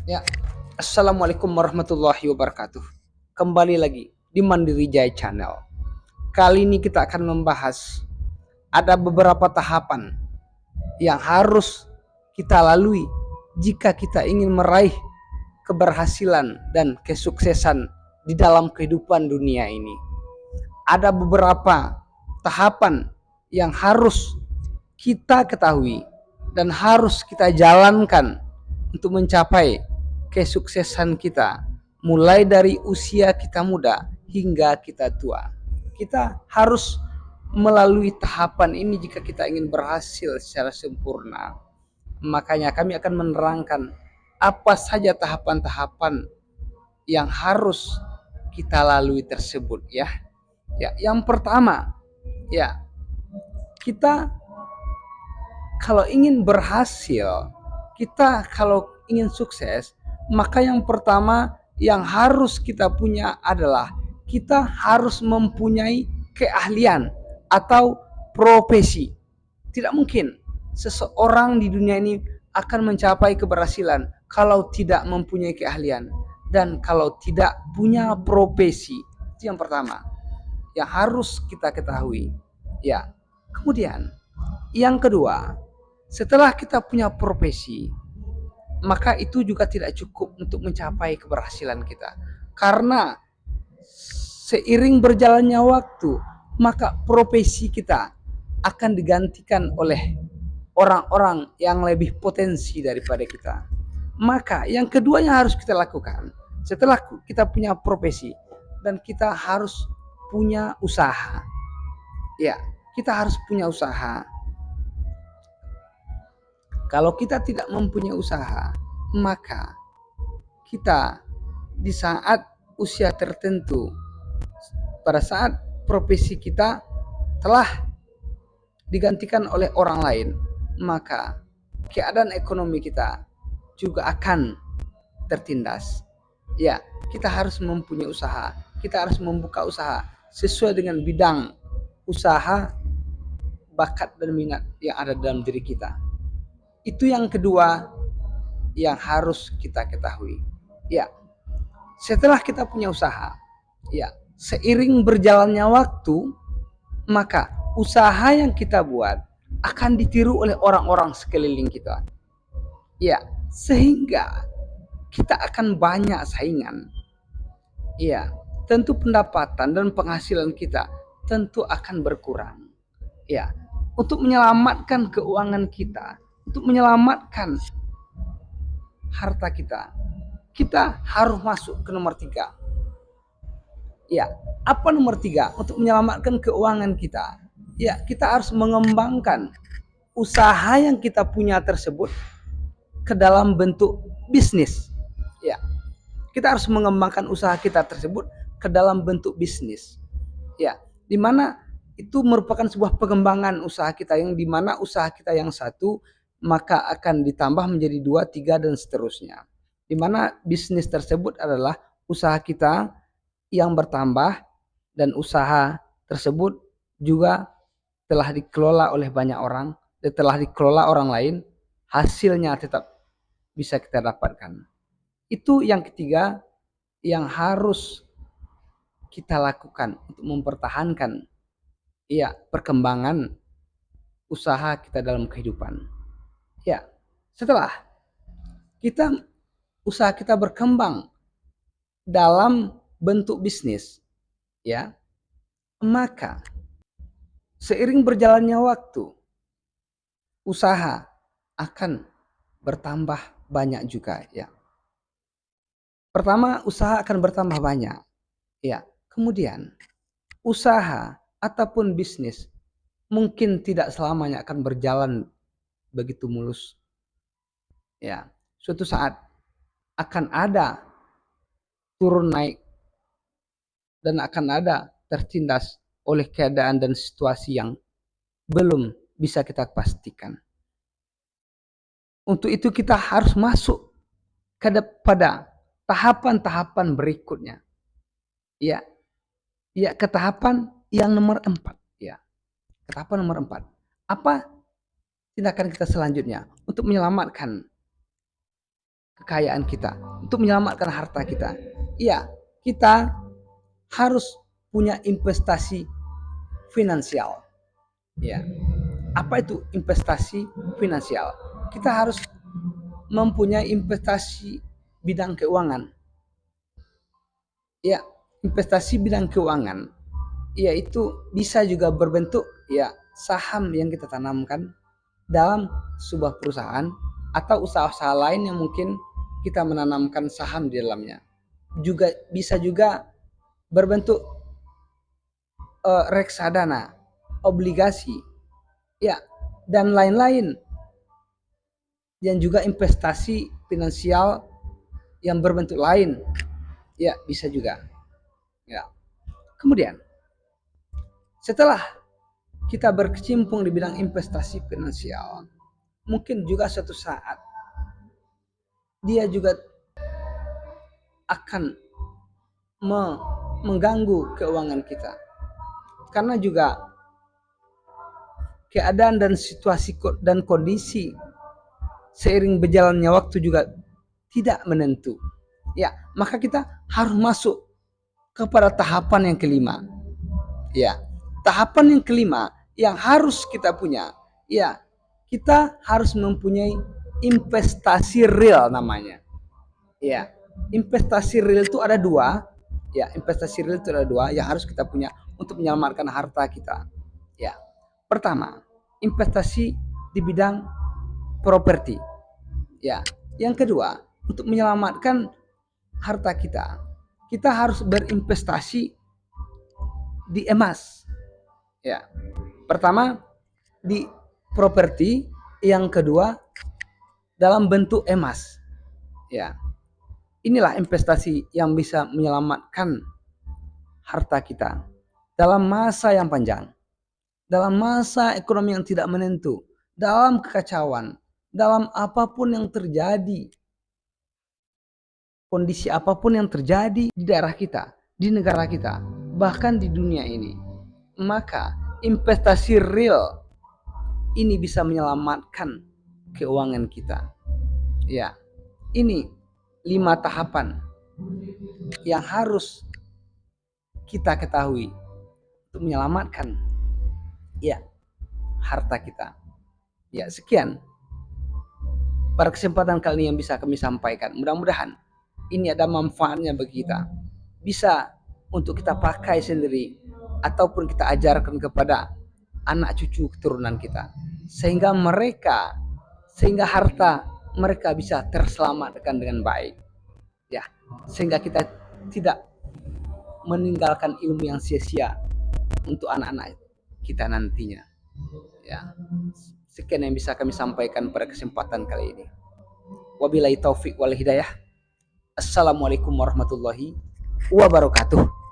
Ya, Assalamualaikum warahmatullahi wabarakatuh. Kembali lagi di Mandiri Jaya Channel. Kali ini kita akan membahas ada beberapa tahapan yang harus kita lalui jika kita ingin meraih keberhasilan dan kesuksesan di dalam kehidupan dunia ini. Ada beberapa tahapan yang harus kita ketahui dan harus kita jalankan untuk mencapai kesuksesan kita, mulai dari usia kita muda hingga kita tua. Kita harus melalui tahapan ini jika kita ingin berhasil secara sempurna. Makanya kami akan menerangkan apa saja tahapan-tahapan yang harus kita lalui tersebut ya. Ya, yang pertama, ya, kita kalau ingin berhasil, kita kalau ingin sukses, maka yang pertama yang harus kita punya adalah kita harus mempunyai keahlian atau profesi. Tidak mungkin seseorang di dunia ini akan mencapai keberhasilan kalau tidak mempunyai keahlian dan kalau tidak punya profesi. Itu yang pertama yang harus kita ketahui. Ya. Kemudian yang kedua, setelah kita punya profesi, maka itu juga tidak cukup untuk mencapai keberhasilan kita. Karena seiring berjalannya waktu, maka profesi kita akan digantikan oleh orang-orang yang lebih potensi daripada kita. Maka yang kedua yang harus kita lakukan, setelah kita punya profesi dan kita harus punya usaha. Ya, kita harus punya usaha. Kalau kita tidak mempunyai usaha, maka kita di saat usia tertentu, pada saat profesi kita telah digantikan oleh orang lain, maka keadaan ekonomi kita juga akan tertindas. Ya, kita harus mempunyai usaha, kita harus membuka usaha sesuai dengan bidang usaha, bakat dan minat yang ada dalam diri kita. Itu yang kedua yang harus kita ketahui. Ya, setelah kita punya usaha, ya, seiring berjalannya waktu, maka usaha yang kita buat akan ditiru oleh orang-orang sekeliling kita. Ya, sehingga kita akan banyak saingan. Ya, tentu pendapatan dan penghasilan kita tentu akan berkurang. Ya, untuk menyelamatkan keuangan kita, untuk menyelamatkan harta kita, kita harus masuk ke nomor 3. Ya, apa nomor 3? Untuk menyelamatkan keuangan kita, ya, kita harus mengembangkan usaha yang kita punya tersebut ke dalam bentuk bisnis. Ya, kita harus mengembangkan usaha kita tersebut ke dalam bentuk bisnis. Ya, di mana itu merupakan sebuah pengembangan usaha kita, yang di mana usaha kita yang satu maka akan ditambah menjadi 2, 3 dan seterusnya. Di mana bisnis tersebut adalah usaha kita yang bertambah dan usaha tersebut juga telah dikelola oleh banyak orang, telah dikelola orang lain, hasilnya tetap bisa kita dapatkan. Itu yang ketiga yang harus kita lakukan untuk mempertahankan perkembangan usaha kita dalam kehidupan. Ya, setelah usaha kita berkembang dalam bentuk bisnis, ya, maka seiring berjalannya waktu, usaha akan bertambah banyak juga, ya. Pertama, usaha akan bertambah banyak, ya. Kemudian, usaha ataupun bisnis mungkin tidak selamanya akan berjalan begitu mulus. Ya, suatu saat akan ada turun naik dan akan ada tertindas oleh keadaan dan situasi yang belum bisa kita pastikan. Untuk itu kita harus masuk pada tahapan-tahapan berikutnya. Ya, ya, ke tahapan yang nomor 4. Ya, ke tahapan nomor 4. Apa tindakan kita selanjutnya untuk menyelamatkan kekayaan kita, untuk menyelamatkan harta kita. Iya, kita harus punya investasi finansial. Ya, apa itu investasi finansial? Kita harus mempunyai investasi bidang keuangan. Ya, investasi bidang keuangan, yaitu bisa juga berbentuk ya saham yang kita tanamkan dalam sebuah perusahaan atau usaha-usaha lain yang mungkin kita menanamkan saham di dalamnya. Juga bisa juga berbentuk reksadana, obligasi, ya, dan lain-lain. Dan juga investasi finansial yang berbentuk lain, ya bisa juga. Ya. Kemudian setelah kita berkecimpung di bidang investasi finansial, mungkin juga suatu saat dia juga akan mengganggu keuangan kita. Karena juga keadaan dan situasi dan kondisi seiring berjalannya waktu juga tidak menentu. Ya, maka kita harus masuk kepada tahapan yang kelima. Ya, tahapan yang kelima yang harus kita punya. Ya, kita harus mempunyai investasi real namanya. Ya, investasi real itu ada dua. Ya, investasi real itu ada dua yang harus kita punya untuk menyelamatkan harta kita. Ya, pertama, investasi di bidang properti. Ya, yang kedua, untuk menyelamatkan harta kita, kita harus berinvestasi di emas. Ya, pertama di properti, yang kedua dalam bentuk emas. Ya, inilah investasi yang bisa menyelamatkan harta kita dalam masa yang panjang, dalam masa ekonomi yang tidak menentu, dalam kekacauan, dalam apapun yang terjadi, kondisi apapun yang terjadi di daerah kita, di negara kita, bahkan di dunia ini, maka investasi real ini bisa menyelamatkan keuangan kita. Ya, ini 5 tahapan yang harus kita ketahui untuk menyelamatkan ya harta kita. Ya, sekian pada kesempatan kali ini yang bisa kami sampaikan. Mudah-mudahan ini ada manfaatnya bagi kita. Bisa untuk kita pakai sendiri ataupun kita ajarkan kepada anak cucu keturunan kita. Sehingga harta mereka bisa terselamatkan dengan baik. Ya, sehingga kita tidak meninggalkan ilmu yang sia-sia untuk anak-anak kita nantinya. Ya, sekian yang bisa kami sampaikan pada kesempatan kali ini. Wabillahi taufik wal hidayah. Assalamualaikum warahmatullahi wabarakatuh.